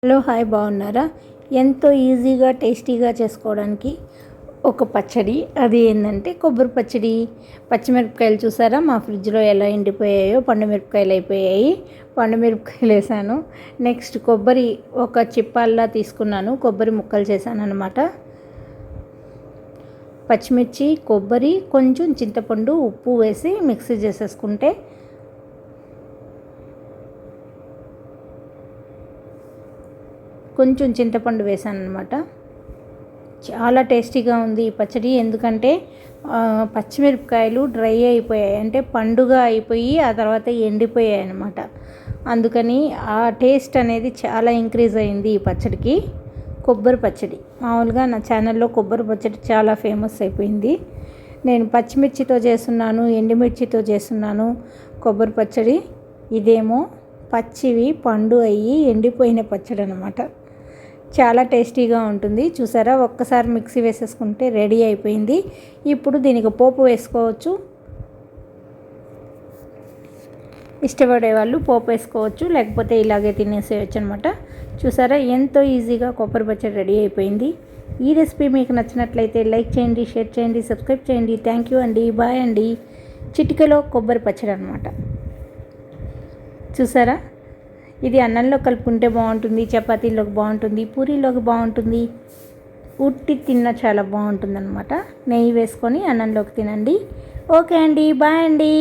Hello hi, బాగున్నారా? ఎంతో ఈజీగా టేస్టీగా చేసుకోవడానికి ఒక పచ్చడి. అది ఏంటంటే కొబ్బరి పచ్చడి. పచ్చిమిరపకాయలు చూసారా మా ఫ్రిడ్జ్లో ఎలా ఎండిపోయాయో, పండు మిరపకాయలు అయిపోయాయి. పండు మిరపకాయలు వేసాను. నెక్స్ట్ కొబ్బరి ఒక చిప్పాల్లా తీసుకున్నాను, కొబ్బరి ముక్కలు చేశాను అనమాట. పచ్చిమిర్చి, కొబ్బరి, కొంచెం చింతపండు, ఉప్పు వేసి మిక్సీ చేసేసుకుంటే కొంచెం చింతపండు వేసాను అనమాట. చాలా టేస్టీగా ఉంది ఈ పచ్చడి. ఎందుకంటే పచ్చిమిరపకాయలు డ్రై అయిపోయాయి, అంటే పండుగ అయిపోయి ఆ తర్వాత ఎండిపోయాయి అనమాట. అందుకని ఆ టేస్ట్ అనేది చాలా ఇంక్రీజ్ అయింది ఈ పచ్చడికి. కొబ్బరి పచ్చడి మామూలుగా నా ఛానల్లో కొబ్బరి పచ్చడి చాలా ఫేమస్ అయిపోయింది. నేను పచ్చిమిర్చితో చేస్తున్నాను, ఎండుమిర్చితో చేస్తున్నాను కొబ్బరి పచ్చడి. ఇదేమో పచ్చివి పండు అయ్యి ఎండిపోయిన పచ్చడి అనమాట. చాలా టేస్టీగా ఉంటుంది. చూసారా, ఒక్కసారి మిక్సీ వేసేసుకుంటే రెడీ అయిపోయింది. ఇప్పుడు దీనికి పోపు వేసుకోవచ్చు. ఇష్టపడే వాళ్ళు పోపు వేసుకోవచ్చు, లేకపోతే ఇలాగే తినేసేయచ్చు అనమాట. చూసారా, ఎంతో ఈజీగా కొబ్బరి పచ్చడి రెడీ అయిపోయింది. ఈ రెసిపీ మీకు నచ్చినట్లయితే లైక్ చేయండి, షేర్ చేయండి, సబ్స్క్రైబ్ చేయండి. థ్యాంక్ యూ అండి, బాయ్ అండి. చిటికలో కొబ్బరి పచ్చడి అనమాట. చూసారా, ఇది అన్నంలో కలుపుకుంటే బాగుంటుంది, చపాతీలోకి బాగుంటుంది, పూరీలోకి బాగుంటుంది, ఉట్టి తిన్న చాలా బాగుంటుంది అనమాట. నెయ్యి వేసుకొని అన్నంలోకి తినండి. ఓకే అండి, బాయ్ అండి.